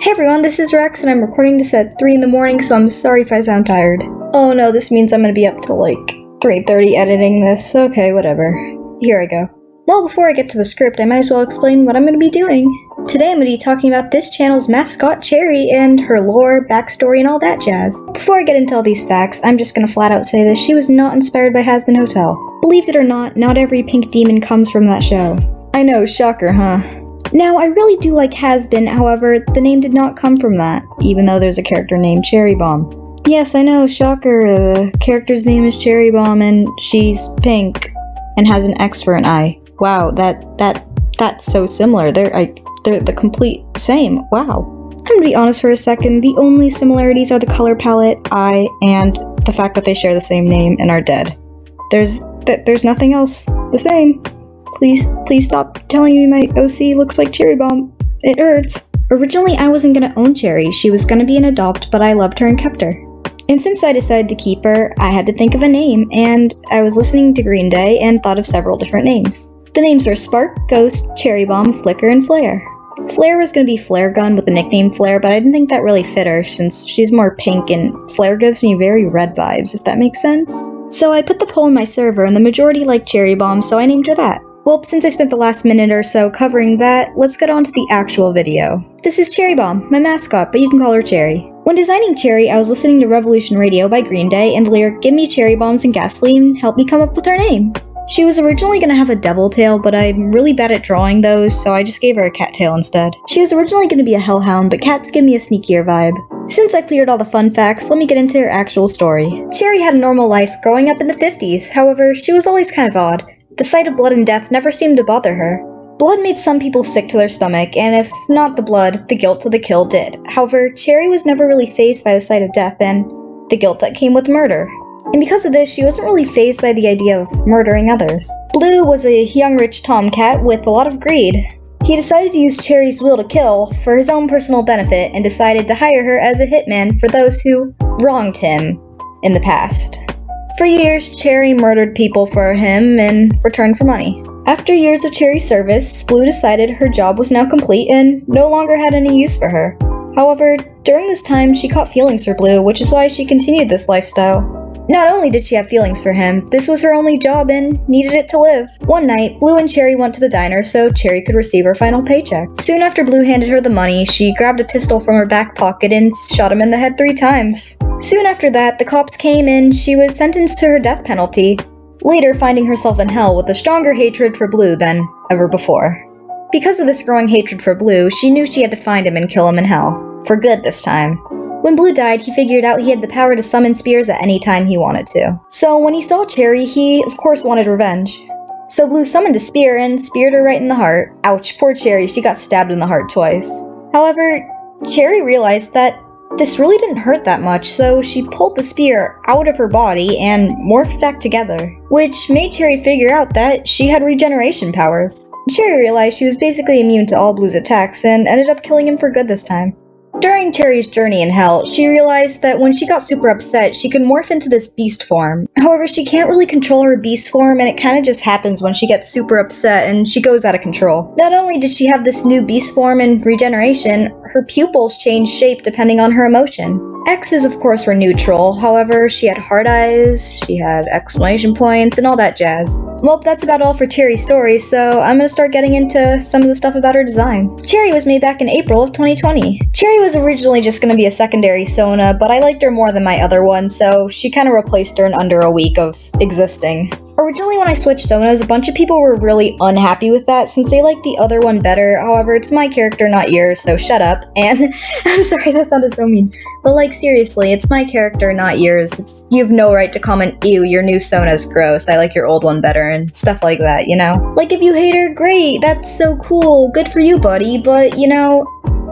Hey everyone, this is Rex and I'm recording this at 3 in the morning, so I'm sorry if I sound tired. Oh no, this means I'm gonna be up till like 3:30 editing this. Okay, whatever. Here I go. Well, before I get to the script, I might as well explain what I'm gonna be doing. Today I'm gonna be talking about this channel's mascot, Cherry, and her lore, backstory, and all that jazz. Before I get into all these facts, I'm just gonna flat out say that she was not inspired by Hazbin Hotel. Believe it or not every pink demon comes from that show. I know, shocker, huh? Now, I really do like Hazbin, however, the name did not come from that, even though there's a character named Cherry Bomb. Yes, I know, shocker, the character's name is Cherry Bomb and she's pink and has an X for an I. Wow, that's so similar. They're the complete same. Wow. I'm gonna be honest for a second, the only similarities are the color palette, eye, and the fact that they share the same name and are dead. There's nothing else the same. Please stop telling me my OC looks like Cherry Bomb. It hurts. Originally, I wasn't gonna own Cherry. She was gonna be an adopt, but I loved her and kept her. And since I decided to keep her, I had to think of a name, and I was listening to Green Day and thought of several different names. The names were Spark, Ghost, Cherry Bomb, Flicker, and Flare. Flare was gonna be Flare Gun with the nickname Flare, but I didn't think that really fit her since she's more pink and Flare gives me very red vibes, if that makes sense. So I put the poll in my server and the majority liked Cherry Bomb, so I named her that. Well, since I spent the last minute or so covering that, let's get on to the actual video. This is Cherry Bomb, my mascot, but you can call her Cherry. When designing Cherry, I was listening to Revolution Radio by Green Day, and the lyric "Give me cherry bombs and gasoline" helped me come up with her name. She was originally gonna have a devil tail, but I'm really bad at drawing those, so I just gave her a cat tail instead. She was originally gonna be a hellhound, but cats give me a sneakier vibe. Since I cleared all the fun facts, let me get into her actual story. Cherry had a normal life growing up in the 50s, however, she was always kind of odd. The sight of blood and death never seemed to bother her. Blood made some people sick to their stomach, and if not the blood, the guilt of the kill did. However, Cherry was never really fazed by the sight of death and the guilt that came with murder. And because of this, she wasn't really fazed by the idea of murdering others. Blue was a young rich tomcat with a lot of greed. He decided to use Cherry's will to kill for his own personal benefit and decided to hire her as a hitman for those who wronged him in the past. For years, Cherry murdered people for him in return for money. After years of Cherry's service, Blue decided her job was now complete and no longer had any use for her. However, during this time, she caught feelings for Blue, which is why she continued this lifestyle. Not only did she have feelings for him, this was her only job and needed it to live. One night, Blue and Cherry went to the diner so Cherry could receive her final paycheck. Soon after Blue handed her the money, she grabbed a pistol from her back pocket and shot him in the head 3 times. Soon after that, the cops came and she was sentenced to her death penalty, later finding herself in hell with a stronger hatred for Blue than ever before. Because of this growing hatred for Blue, she knew she had to find him and kill him in hell. For good this time. When Blue died, he figured out he had the power to summon spears at any time he wanted to. So when he saw Cherry, he of course wanted revenge. So Blue summoned a spear and speared her right in the heart. Ouch, poor Cherry, she got stabbed in the heart twice. However, Cherry realized that this really didn't hurt that much, so she pulled the spear out of her body and morphed back together, which made Cherry figure out that she had regeneration powers. Cherry realized she was basically immune to all Blue's attacks and ended up killing him for good this time. During Cherry's journey in hell, she realized that when she got super upset, she could morph into this beast form. However, she can't really control her beast form, and it kinda just happens when she gets super upset and she goes out of control. Not only did she have this new beast form and regeneration, her pupils changed shape depending on her emotion. X's of course were neutral, however, she had heart eyes, she had exclamation points, and all that jazz. Well, that's about all for Cherry's story, so I'm gonna start getting into some of the stuff about her design. Cherry was made back in April of 2020. Cherry was originally just gonna be a secondary Sona, but I liked her more than my other one, so she kinda replaced her in under a week of existing. Originally when I switched Sonas, a bunch of people were really unhappy with that since they liked the other one better. However, it's my character, not yours, so shut up. And I'm sorry, that sounded so mean. But like seriously, it's my character, not yours. You have no right to comment, "Ew, your new Sona's gross, I like your old one better," and stuff like that, you know? Like if you hate her, great, that's so cool, good for you, buddy, but you know,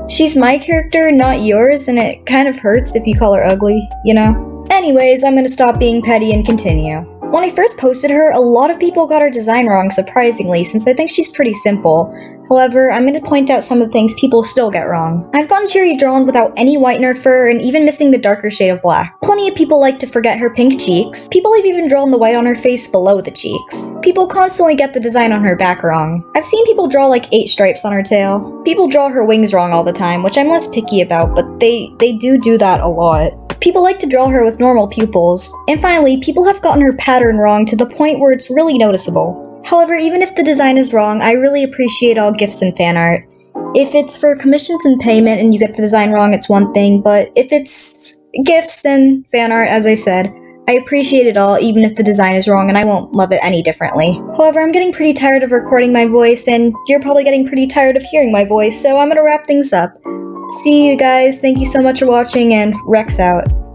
she's my character, not yours, and it kind of hurts if you call her ugly, you know? Anyways, I'm gonna stop being petty and continue. When I first posted her, a lot of people got her design wrong, surprisingly, since I think she's pretty simple. However, I'm going to point out some of the things people still get wrong. I've gotten Cherry drawn without any white in her fur and even missing the darker shade of black. Plenty of people like to forget her pink cheeks. People have even drawn the white on her face below the cheeks. People constantly get the design on her back wrong. I've seen people draw like 8 stripes on her tail. People draw her wings wrong all the time, which I'm less picky about, but they do that a lot. People like to draw her with normal pupils. And finally, people have gotten her pattern wrong to the point where it's really noticeable. However, even if the design is wrong, I really appreciate all gifts and fan art. If it's for commissions and payment and you get the design wrong, it's one thing, but if it's gifts and fan art, as I said, I appreciate it all even if the design is wrong and I won't love it any differently. However, I'm getting pretty tired of recording my voice and you're probably getting pretty tired of hearing my voice, so I'm gonna wrap things up. See you guys, thank you so much for watching, and Rex out.